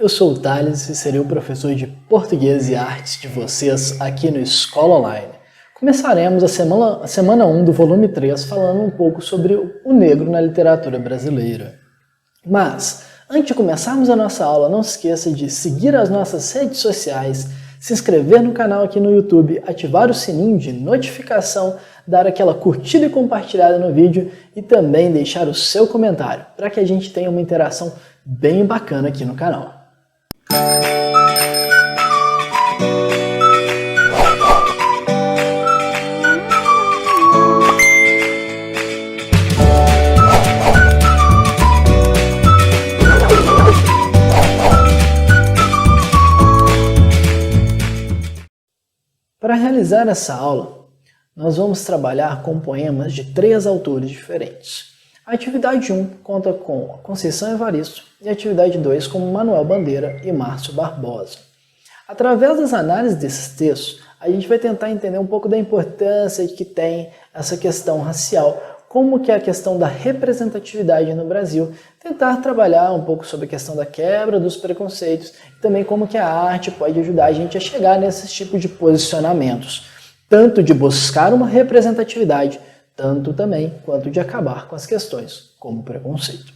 Eu sou o Thales e serei o professor de Português e Artes de vocês aqui no Escola Online. Começaremos a semana 1 do volume 3 falando um pouco sobre o negro na literatura brasileira. Mas, antes de começarmos a nossa aula, não se esqueça de seguir as nossas redes sociais, se inscrever no canal aqui no YouTube, ativar o sininho de notificação, dar aquela curtida e compartilhada no vídeo e também deixar o seu comentário, para que a gente tenha uma interação bem bacana aqui no canal. Para realizar essa aula, nós vamos trabalhar com poemas de 3 autores diferentes. A atividade 1 conta com Conceição Evaristo e a atividade 2 com Manuel Bandeira e Márcio Barbosa. Através das análises desses textos, a gente vai tentar entender um pouco da importância que tem essa questão racial, como que é a questão da representatividade no Brasil, tentar trabalhar um pouco sobre a questão da quebra dos preconceitos e também como que a arte pode ajudar a gente a chegar nesses tipos de posicionamentos, tanto de buscar uma representatividade, tanto também quanto de acabar com as questões como preconceito.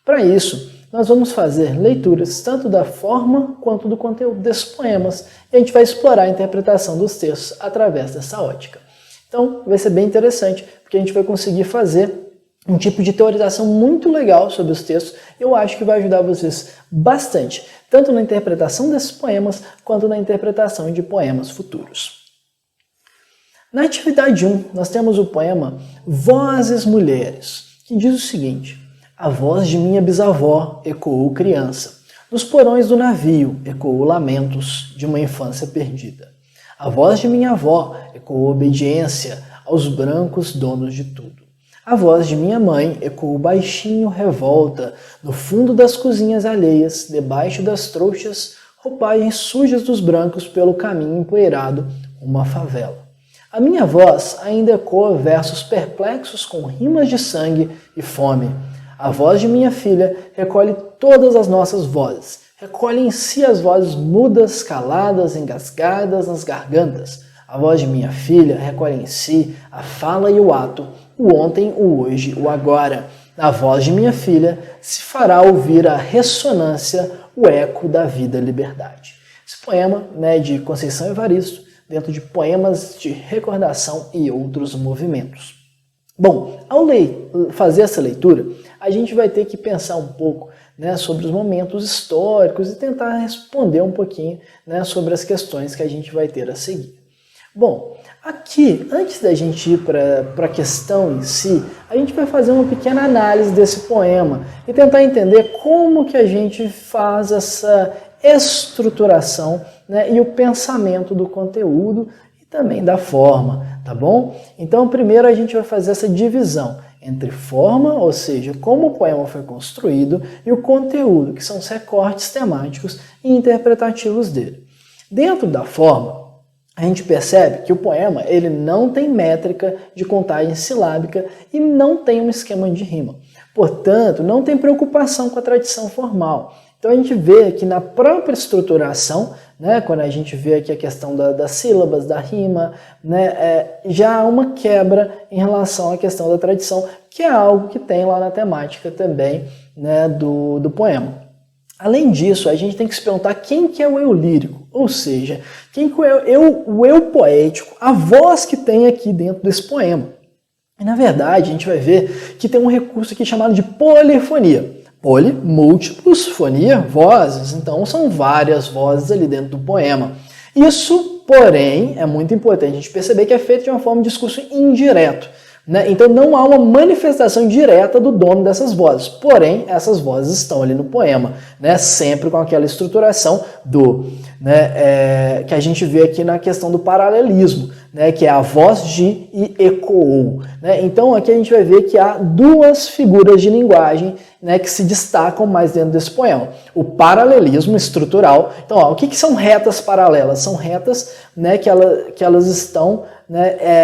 Para isso, nós vamos fazer leituras tanto da forma quanto do conteúdo desses poemas e a gente vai explorar a interpretação dos textos através dessa ótica. Então, vai ser bem interessante, porque a gente vai conseguir fazer um tipo de teorização muito legal sobre os textos. Eu acho que vai ajudar vocês bastante, tanto na interpretação desses poemas, quanto na interpretação de poemas futuros. Na atividade 1, nós temos o poema Vozes Mulheres, que diz o seguinte: a voz de minha bisavó ecoou criança, nos porões do navio ecoou lamentos de uma infância perdida. A voz de minha avó ecoou obediência aos brancos donos de tudo. A voz de minha mãe ecoou baixinho revolta no fundo das cozinhas alheias, debaixo das trouxas, roupagens sujas dos brancos pelo caminho empoeirado, uma favela. A minha voz ainda ecoa versos perplexos com rimas de sangue e fome. A voz de minha filha recolhe todas as nossas vozes, recolhe em si as vozes mudas, caladas, engasgadas nas gargantas. A voz de minha filha recolhe em si a fala e o ato, o ontem, o hoje, o agora. Na voz de minha filha se fará ouvir a ressonância, o eco da vida e liberdade. Esse poema, de Conceição Evaristo, dentro de poemas de recordação e outros movimentos. Bom, ao fazer essa leitura, a gente vai ter que pensar um pouco sobre os momentos históricos e tentar responder um pouquinho sobre as questões que a gente vai ter a seguir. Bom, aqui, antes da gente ir para a questão em si, a gente vai fazer uma pequena análise desse poema e tentar entender como que a gente faz essa estruturação e o pensamento do conteúdo e também da forma, tá bom? Então, primeiro a gente vai fazer essa divisão entre forma, ou seja, como o poema foi construído, e o conteúdo, que são os recortes temáticos e interpretativos dele. Dentro da forma, a gente percebe que o poema ele não tem métrica de contagem silábica e não tem um esquema de rima. Portanto, não tem preocupação com a tradição formal. Então a gente vê que na própria estruturação, quando a gente vê aqui a questão das sílabas, da rima, já há uma quebra em relação à questão da tradição, que é algo que tem lá na temática também do poema. Além disso, a gente tem que se perguntar quem que é o eu lírico, ou seja, quem que é o eu poético, a voz que tem aqui dentro desse poema. E na verdade, a gente vai ver que tem um recurso aqui chamado de polifonia. Poli, múltiplos, fonia, vozes, então são várias vozes ali dentro do poema. Isso, porém, é muito importante a gente perceber que é feito de uma forma de discurso indireto. Então não há uma manifestação direta do dono dessas vozes, porém essas vozes estão ali no poema, sempre com aquela estruturação que a gente vê aqui na questão do paralelismo, que é a voz de e ecoou. Então aqui a gente vai ver que há duas figuras de linguagem que se destacam mais dentro desse poema. O paralelismo estrutural. Então, o que são retas paralelas? São retas que elas estão,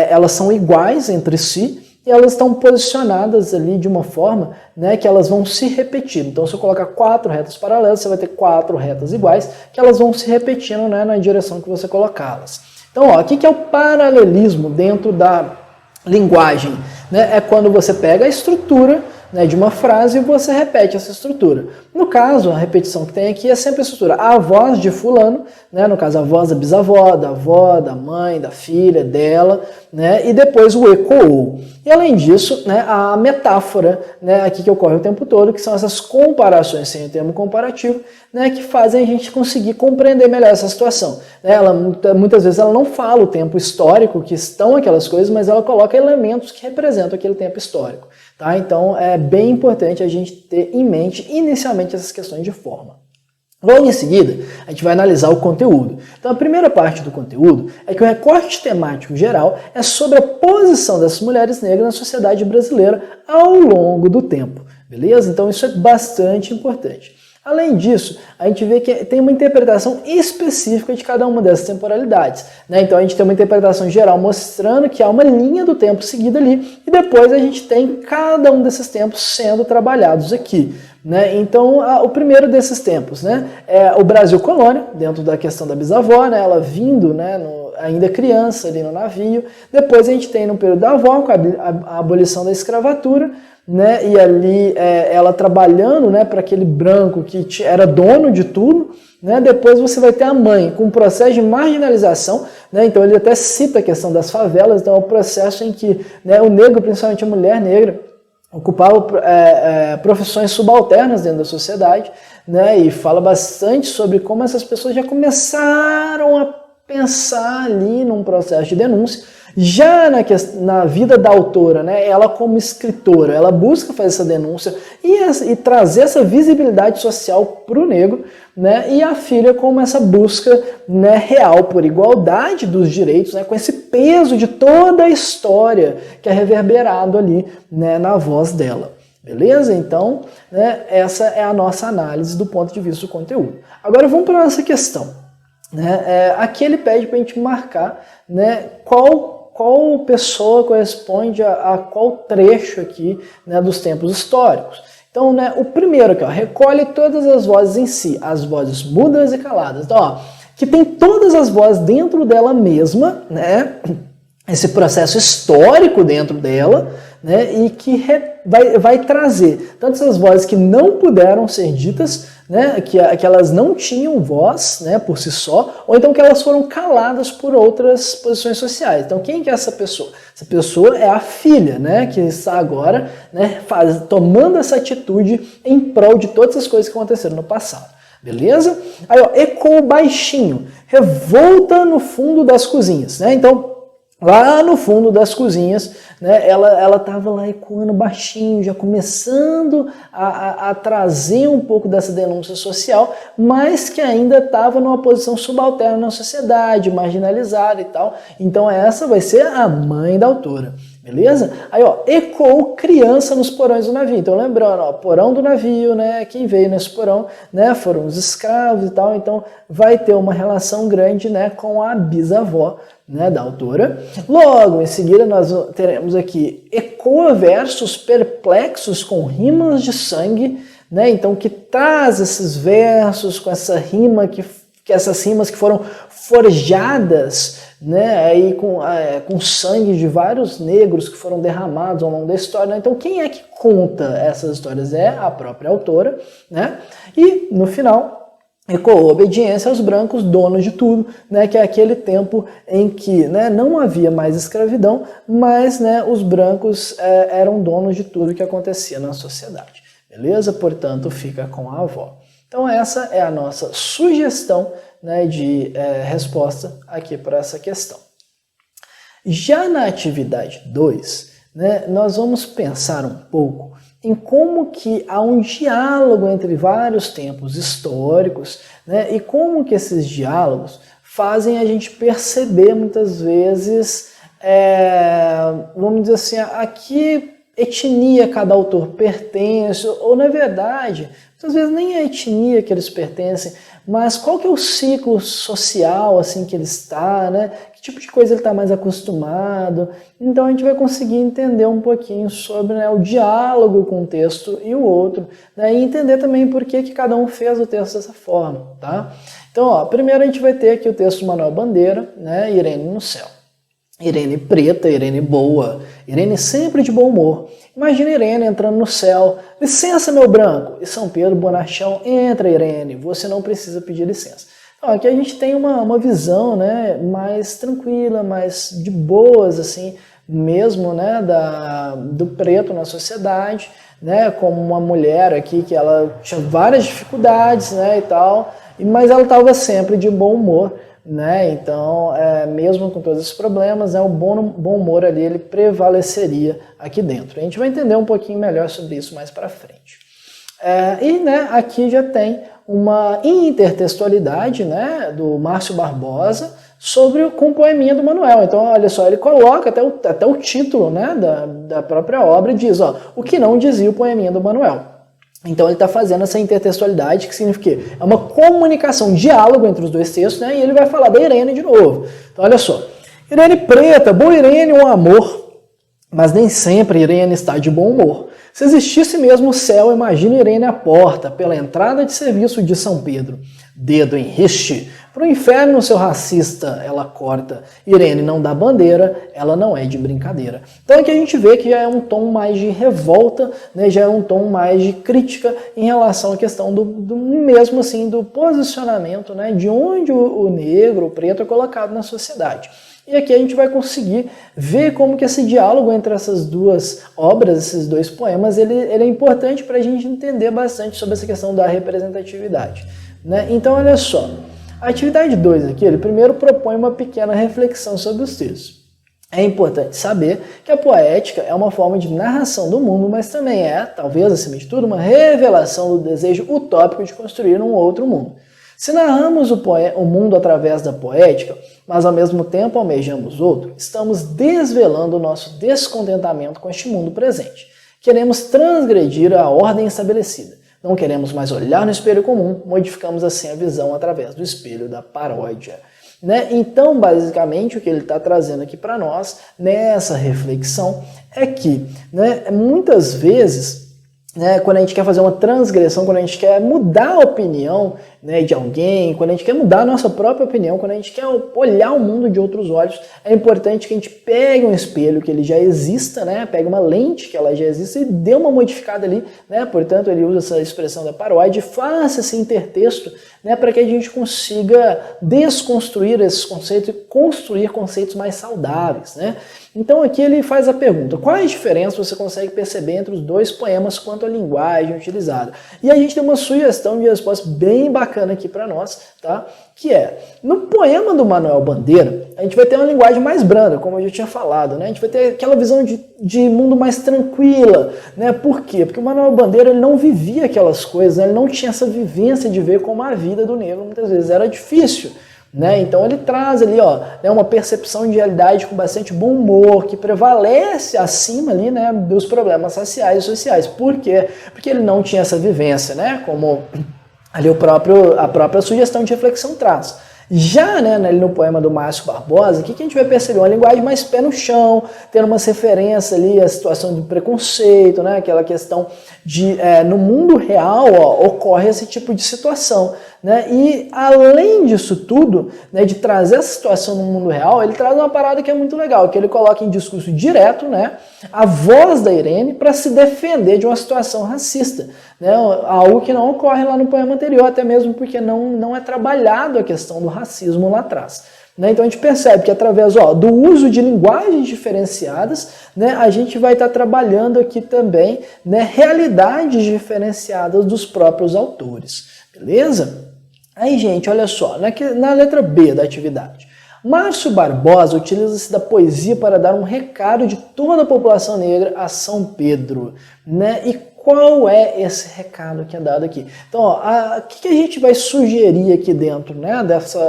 elas são iguais entre si, e elas estão posicionadas ali de uma forma, né, que elas vão se repetir. Então, se eu colocar 4 retas paralelas, você vai ter 4 retas iguais, que elas vão se repetindo, né, na direção que você colocá-las. Então, ó, o que é o paralelismo dentro da linguagem? Né? É quando você pega a estrutura, né, de uma frase e você repete essa estrutura. No caso, a repetição que tem aqui é sempre a estrutura. A voz de fulano, né, no caso a voz da bisavó, da avó, da mãe, da filha, dela, né, e depois o ecoou. E além disso, né, a metáfora, né, aqui que ocorre o tempo todo, que são essas comparações sem o termo comparativo, né, que fazem a gente conseguir compreender melhor essa situação. Ela, muitas vezes ela não fala o tempo histórico que estão aquelas coisas, mas ela coloca elementos que representam aquele tempo histórico. Tá? Então é bem importante a gente ter em mente inicialmente essas questões de forma. Logo em seguida, a gente vai analisar o conteúdo. Então a primeira parte do conteúdo é que o recorte temático geral é sobre a posição das mulheres negras na sociedade brasileira ao longo do tempo. Beleza? Então isso é bastante importante. Além disso, a gente vê que tem uma interpretação específica de cada uma dessas temporalidades. Né? Então a gente tem uma interpretação geral mostrando que há uma linha do tempo seguida ali, e depois a gente tem cada um desses tempos sendo trabalhados aqui. Né? Então o primeiro desses tempos, né, é o Brasil colônia, dentro da questão da bisavó, né, ela vindo, né, ainda criança ali no navio. Depois a gente tem no período da avó, com a abolição da escravatura, né, e ali ela trabalhando, né, para aquele branco que era dono de tudo. Né, depois você vai ter a mãe com um processo de marginalização, né, então ele até cita a questão das favelas, então é um processo em que, né, o negro, principalmente a mulher negra, ocupava profissões subalternas dentro da sociedade, né, e fala bastante sobre como essas pessoas já começaram a pensar ali num processo de denúncia. Já na vida da autora, né, ela como escritora, ela busca fazer essa denúncia e trazer essa visibilidade social para o negro, né, e a filha como essa busca, né, real por igualdade dos direitos, né, com esse peso de toda a história que é reverberado ali, né, na voz dela. Beleza? Então, né, essa é a nossa análise do ponto de vista do conteúdo. Agora vamos para a nossa questão. Né? Aqui ele pede para a gente marcar, né, qual pessoa corresponde a qual trecho aqui, né, dos tempos históricos. Então, né, o primeiro aqui, ó, recolhe todas as vozes em si, as vozes mudas e caladas. Então, ó, que tem todas as vozes dentro dela mesma, né, esse processo histórico dentro dela, né, e que vai trazer tanto as vozes que não puderam ser ditas, né, que elas não tinham voz, né, por si só, ou então que elas foram caladas por outras posições sociais. Então quem que é essa pessoa? Essa pessoa é a filha, né, que está agora, né, tomando essa atitude em prol de todas as coisas que aconteceram no passado. Beleza? Aí, ó, ecoou baixinho, revolta no fundo das cozinhas, né? Então, lá no fundo das cozinhas, né, ela estava lá ecoando baixinho, já começando a trazer um pouco dessa denúncia social, mas que ainda estava numa posição subalterna na sociedade, marginalizada e tal. Então essa vai ser a mãe da autora. Beleza? Aí, ó, ecoou criança nos porões do navio. Então, lembrando, ó, porão do navio, né? Quem veio nesse porão, né? Foram os escravos e tal. Então, vai ter uma relação grande, né? Com a bisavó, né? Da autora. Logo, em seguida, nós teremos aqui ecoa versos perplexos com rimas de sangue, né? Então, que traz esses versos com essa rima que essas rimas que foram forjadas, né, aí com sangue de vários negros que foram derramados ao longo da história. Né? Então quem é que conta essas histórias? É a própria autora, né? E no final ecoou obediência aos brancos, donos de tudo, né, que é aquele tempo em que, né, não havia mais escravidão, mas, né, os brancos eram donos de tudo que acontecia na sociedade. Beleza? Portanto, fica com a avó. Então essa é a nossa sugestão, né, de resposta aqui para essa questão. Já na atividade 2, né, nós vamos pensar um pouco em como que há um diálogo entre vários tempos históricos, né, e como que esses diálogos fazem a gente perceber muitas vezes, vamos dizer assim, a que etnia cada autor pertence, ou na verdade, muitas vezes nem a etnia que eles pertencem, mas qual que é o ciclo social assim que ele está, né? Que tipo de coisa ele está mais acostumado. Então a gente vai conseguir entender um pouquinho sobre, né, o diálogo com um texto e o outro, né, e entender também por que cada um fez o texto dessa forma, tá? Então, ó, primeiro a gente vai ter aqui o texto do Manuel Bandeira, né, Irene no céu. Irene preta, Irene boa, Irene sempre de bom humor. Imagina Irene entrando no céu. Licença, meu branco! E São Pedro bonachão, entra, Irene, você não precisa pedir licença. Então, aqui a gente tem uma visão, né, mais tranquila, mais de boas, assim, mesmo, né, do preto na sociedade, né, como uma mulher aqui que ela tinha várias dificuldades, né, e tal, mas ela estava sempre de bom humor. Né? Então, mesmo com todos esses problemas, né, o bom humor ali ele prevaleceria aqui dentro. A gente vai entender um pouquinho melhor sobre isso mais para frente. Né, aqui já tem uma intertextualidade, né, do Márcio Barbosa com o poeminha do Manuel. Então, olha só, ele coloca até o título, né, da própria obra e diz, ó, o que não dizia o poeminha do Manuel. Então ele está fazendo essa intertextualidade, que significa que é uma comunicação, um diálogo entre os dois textos, né? E ele vai falar da Irene de novo. Então olha só, Irene preta, boa Irene, um amor, mas nem sempre Irene está de bom humor. Se existisse mesmo o céu, imagine Irene à porta, pela entrada de serviço de São Pedro. Dedo em riste, pro inferno seu racista, ela corta. Irene não dá bandeira, ela não é de brincadeira. Então aqui a gente vê que já é um tom mais de revolta, né, já é um tom mais de crítica em relação à questão mesmo assim, do posicionamento, né, de onde o negro, o preto é colocado na sociedade. E aqui a gente vai conseguir ver como que esse diálogo entre essas duas obras, esses dois poemas, ele é importante para a gente entender bastante sobre essa questão da representatividade. Né? Então, olha só, a atividade 2 aqui, ele primeiro propõe uma pequena reflexão sobre os textos. É importante saber que a poética é uma forma de narração do mundo, mas também talvez, acima de tudo, uma revelação do desejo utópico de construir um outro mundo. Se narramos o mundo através da poética, mas ao mesmo tempo almejamos outro, estamos desvelando o nosso descontentamento com este mundo presente. Queremos transgredir a ordem estabelecida. Não queremos mais olhar no espelho comum, modificamos assim a visão através do espelho da paródia. Né? Então, basicamente, o que ele está trazendo aqui para nós, nessa reflexão, é que, né, muitas vezes, né, quando a gente quer fazer uma transgressão, quando a gente quer mudar a opinião, né, de alguém, quando a gente quer mudar a nossa própria opinião, quando a gente quer olhar o mundo de outros olhos, é importante que a gente pegue um espelho que ele já exista, né, pegue uma lente que ela já exista e dê uma modificada ali, né, portanto ele usa essa expressão da paródia e faça esse intertexto, né, para que a gente consiga desconstruir esses conceitos e construir conceitos mais saudáveis, né. Então aqui ele faz a pergunta, quais diferenças você consegue perceber entre os dois poemas quanto à linguagem utilizada? E a gente tem uma sugestão de resposta bem bacana aqui para nós, tá? Que é, no poema do Manuel Bandeira, a gente vai ter uma linguagem mais branda, como eu já tinha falado, né? A gente vai ter aquela visão de mundo mais tranquila, né? Por quê? Porque o Manuel Bandeira ele não vivia aquelas coisas, né? Ele não tinha essa vivência de ver como a vida do negro muitas vezes era difícil. Né? Então ele traz ali, ó, né, uma percepção de realidade com bastante bom humor, que prevalece acima ali, né, dos problemas raciais e sociais. Por quê? Porque ele não tinha essa vivência, né, como ali a própria sugestão de reflexão traz. Já, né, no poema do Márcio Barbosa, o que a gente vai perceber? Uma linguagem mais pé no chão, tendo umas referências ali à situação de preconceito, né, aquela questão de, no mundo real, ó, ocorre esse tipo de situação. Né? E além disso tudo, né, de trazer essa situação no mundo real, ele traz uma parada que é muito legal, que ele coloca em discurso direto, né, a voz da Irene para se defender de uma situação racista, né, algo que não ocorre lá no poema anterior, até mesmo porque não é trabalhado a questão do racismo lá atrás. Né? Então a gente percebe que através do uso de linguagens diferenciadas, né, a gente vai estar trabalhando aqui também, né, realidades diferenciadas dos próprios autores. Beleza? Aí, gente, olha só, na letra B da atividade. Márcio Barbosa utiliza-se da poesia para dar um recado de toda a população negra a São Pedro. Né? E qual é esse recado que é dado aqui? Então, o que a gente vai sugerir aqui dentro, né,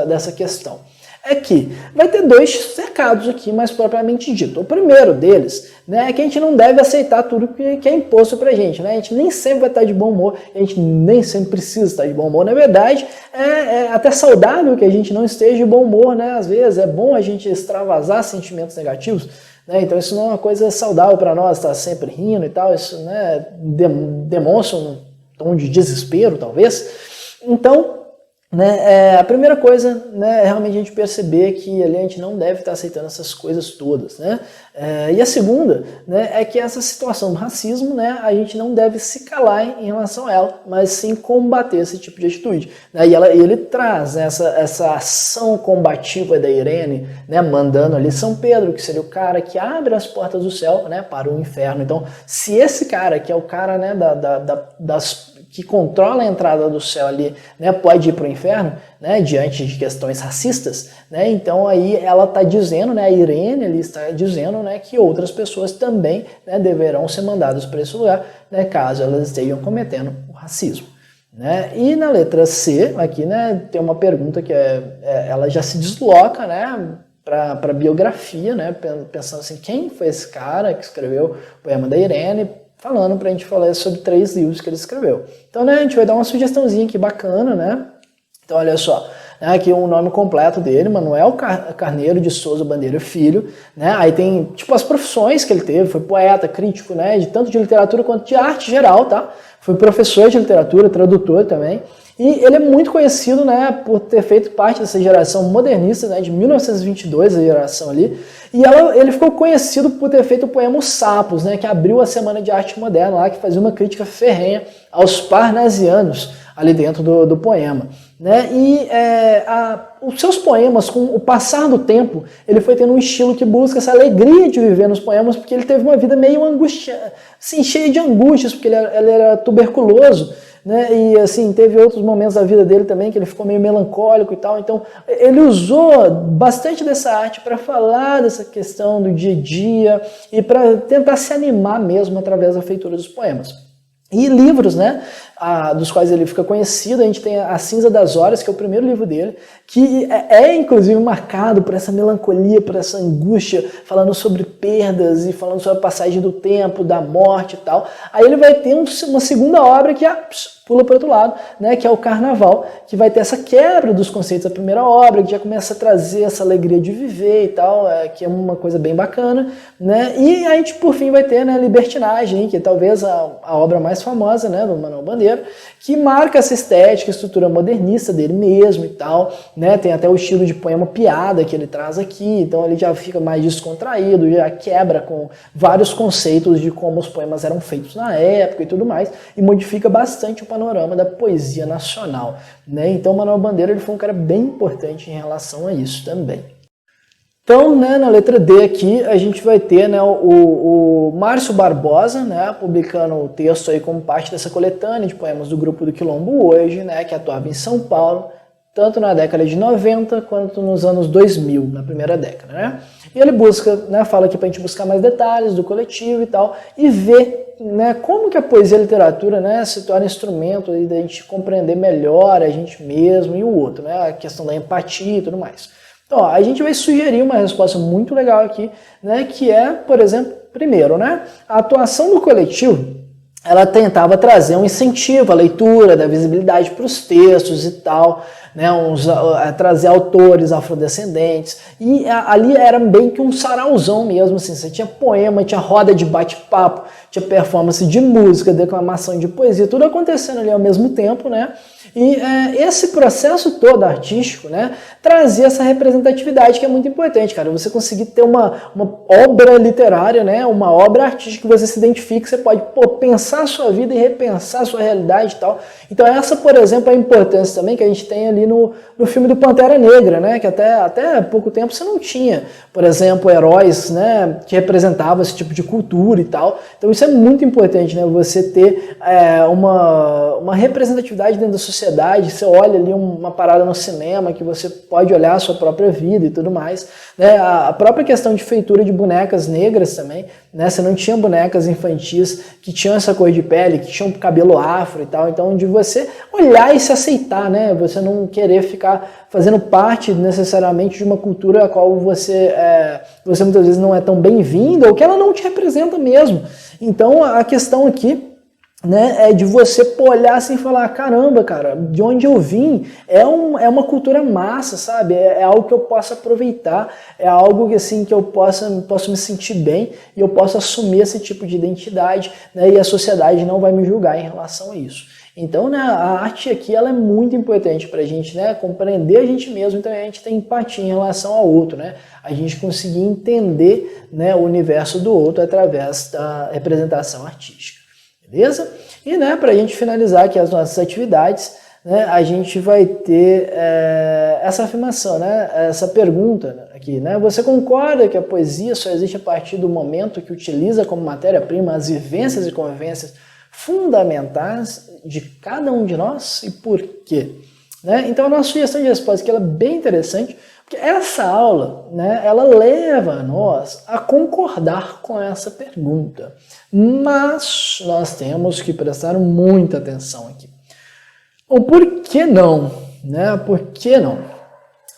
dessa questão? é que vai ter dois recados aqui, mais propriamente dito. O primeiro deles, né, é que a gente não deve aceitar tudo que é imposto pra gente, né? A gente nem sempre vai estar de bom humor, a gente nem sempre precisa estar de bom humor. Na verdade, é até saudável que a gente não esteja de bom humor, né? Às vezes é bom a gente extravasar sentimentos negativos, né? Então isso não é uma coisa saudável para nós, estar sempre rindo e tal, isso, né, demonstra um tom de desespero, talvez. Então, né, a primeira coisa, né, é realmente a gente perceber que ali a gente não deve estar aceitando essas coisas todas, né? E a segunda, né, é que essa situação do racismo, né, a gente não deve se calar em relação a ela, mas sim combater esse tipo de atitude, né? E ele traz, né, essa ação combativa da Irene, né, mandando ali São Pedro, que seria o cara que abre as portas do céu, né, para o inferno. Então, se esse cara, que é o cara, né, que controla a entrada do céu ali, né, pode ir para o inferno, né, diante de questões racistas, né, então aí ela está dizendo, né, a Irene ali está dizendo, né, que outras pessoas também, né, deverão ser mandadas para esse lugar, né, caso elas estejam cometendo o racismo. Né? E na letra C, aqui, né, tem uma pergunta que ela já se desloca, né, para a biografia, né, pensando assim, quem foi esse cara que escreveu o poema da Irene, falando para a gente falar sobre 3 livros que ele escreveu. Então, né, a gente vai dar uma sugestãozinha aqui bacana, né? Então, olha só, né, aqui o nome completo dele, Manuel Carneiro de Souza Bandeira Filho, né? Aí tem, tipo, as profissões que ele teve, foi poeta, crítico, né, de tanto de literatura quanto de arte geral, tá? Foi professor de literatura, tradutor também. E ele é muito conhecido, né, por ter feito parte dessa geração modernista, né, de 1922, a geração ali. E ele ficou conhecido por ter feito o poema Os Sapos, né, que abriu a Semana de Arte Moderna lá, que fazia uma crítica ferrenha aos parnasianos ali dentro do poema. Né? E os seus poemas, com o passar do tempo, ele foi tendo um estilo que busca essa alegria de viver nos poemas, porque ele teve uma vida meio angústia, assim, cheia de angústias, porque ele era tuberculoso, né? E assim, teve outros momentos da vida dele também que ele ficou meio melancólico e tal. Então ele usou bastante dessa arte para falar dessa questão do dia a dia e para tentar se animar mesmo através da feitura dos poemas. E livros, né, dos quais ele fica conhecido, a gente tem A Cinza das Horas, que é o primeiro livro dele, que inclusive marcado por essa melancolia, por essa angústia, falando sobre perdas e falando sobre a passagem do tempo, da morte e tal. Aí ele vai ter uma segunda obra que pula para o outro lado, né, que é o Carnaval, que vai ter essa quebra dos conceitos da primeira obra, que já começa a trazer essa alegria de viver e tal, que é uma coisa bem bacana, né, e a gente por fim vai ter, né, Libertinagem, que é talvez a obra mais famosa, né, do Manuel Bandeira, que marca essa estética, estrutura modernista dele mesmo e tal, né, tem até o estilo de poema piada que ele traz aqui, então ele já fica mais descontraído, já quebra com vários conceitos de como os poemas eram feitos na época e tudo mais, e modifica bastante o panorama da poesia nacional, né? Então Manuel Bandeira ele foi um cara bem importante em relação a isso também. Então, né, na letra D aqui, a gente vai ter, né, o Márcio Barbosa, né, publicando o texto aí como parte dessa coletânea de poemas do Grupo do Quilombo Hoje, né, que atuava em São Paulo, tanto na década de 90 quanto nos anos 2000, na primeira década, né? E ele busca, né, fala aqui para a gente buscar mais detalhes do coletivo e tal, e ver, né, como que a poesia e a literatura, né, se torna instrumento aí da gente compreender melhor a gente mesmo e o outro, né, a questão da empatia e tudo mais. Então, ó, a gente vai sugerir uma resposta muito legal aqui, né, que é, por exemplo, primeiro, né, a atuação do coletivo, ela tentava trazer um incentivo à leitura, da visibilidade para os textos e tal, né, trazer autores afrodescendentes, e ali era bem que um sarauzão mesmo, assim, você tinha poema, tinha roda de bate-papo, tinha performance de música, declamação de poesia, tudo acontecendo ali ao mesmo tempo, né, e esse processo todo artístico, né, trazia essa representatividade que é muito importante, cara, você conseguir ter uma obra literária, né, uma obra artística que você se identifique, você pode pensar a sua vida e repensar a sua realidade e tal. Então essa, por exemplo, é a importância também que a gente tem ali no filme do Pantera Negra, né, que até pouco tempo você não tinha, por exemplo, heróis, né, que representavam esse tipo de cultura e tal. Então isso é muito importante, né, você ter uma representatividade dentro da sociedade. Você olha ali uma parada no cinema que você pode olhar a sua própria vida e tudo mais, né, a própria questão de feitura de bonecas negras também, né, você não tinha bonecas infantis que tinham essa cor de pele, que tinham cabelo afro e tal. Então, de você olhar e se aceitar, né? Você não querer ficar fazendo parte necessariamente de uma cultura a qual você muitas vezes não é tão bem-vindo ou que ela não te representa mesmo. Então, a questão aqui, né, é de você olhar assim e falar, caramba, cara, de onde eu vim é uma cultura massa, sabe? É algo que eu posso aproveitar, é algo que, assim, que eu posso me sentir bem e eu posso assumir esse tipo de identidade, né, e a sociedade não vai me julgar em relação a isso. Então, né, a arte aqui ela é muito importante para a gente, né, compreender a gente mesmo, então a gente tem empatia em relação ao outro, né, a gente conseguir entender, né, o universo do outro através da representação artística. Beleza? E, né, para a gente finalizar aqui as nossas atividades, né, a gente vai ter essa afirmação, né, essa pergunta aqui, né? Você concorda que a poesia só existe a partir do momento que utiliza como matéria-prima as vivências e convivências fundamentais de cada um de nós? E por quê? Né? Então a nossa sugestão de resposta aqui ela é bem interessante, porque essa aula, né, ela leva a nós a concordar com essa pergunta. Mas nós temos que prestar muita atenção aqui. O porquê não? Né? Por que não?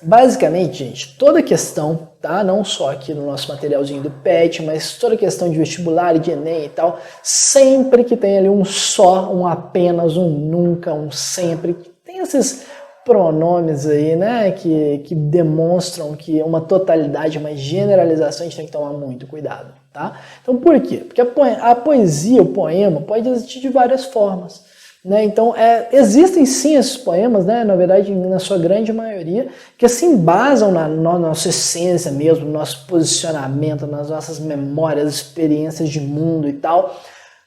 Basicamente, gente, toda questão, tá? Não só aqui no nosso materialzinho do PET, mas toda questão de vestibular e de Enem e tal, sempre que tem ali um só, um apenas, um nunca, um sempre, tem esses pronomes aí, né, que demonstram que uma totalidade, uma generalização, a gente tem que tomar muito cuidado, tá? Então, por quê? Porque a poesia, o poema, pode existir de várias formas, né? Então, existem sim esses poemas, né, na verdade, na sua grande maioria, que se embasam na nossa essência mesmo, no nosso posicionamento, nas nossas memórias, experiências de mundo e tal,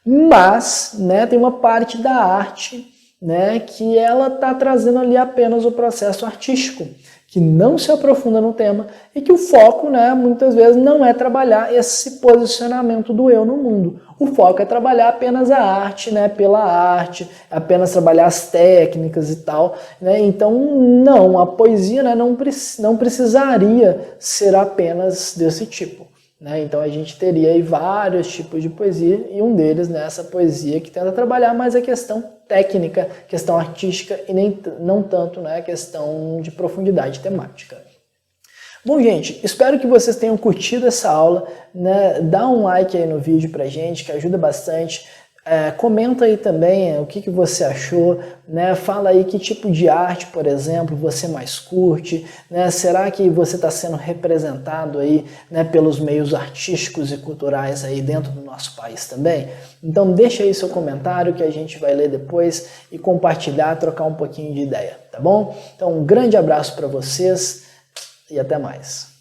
mas, né, tem uma parte da arte, né, que ela está trazendo ali apenas o processo artístico, que não se aprofunda no tema e que o foco, né, muitas vezes não é trabalhar esse posicionamento do eu no mundo. O foco é trabalhar apenas a arte, né, pela arte, apenas trabalhar as técnicas e tal, né? Então, não, a poesia, né, não precisaria ser apenas desse tipo. Né? Então a gente teria aí vários tipos de poesia e um deles nessa poesia que tenta trabalhar mais a questão técnica, questão artística e não tanto, né, a questão de profundidade temática. Bom, gente, espero que vocês tenham curtido essa aula, né? Dá um like aí no vídeo pra gente, que ajuda bastante. Comenta aí também o que você achou, né? Fala aí que tipo de arte, por exemplo, você mais curte, né? Será que você está sendo representado aí, né, pelos meios artísticos e culturais aí dentro do nosso país também? Então deixa aí seu comentário que a gente vai ler depois e compartilhar, trocar um pouquinho de ideia, tá bom? Então um grande abraço para vocês e até mais.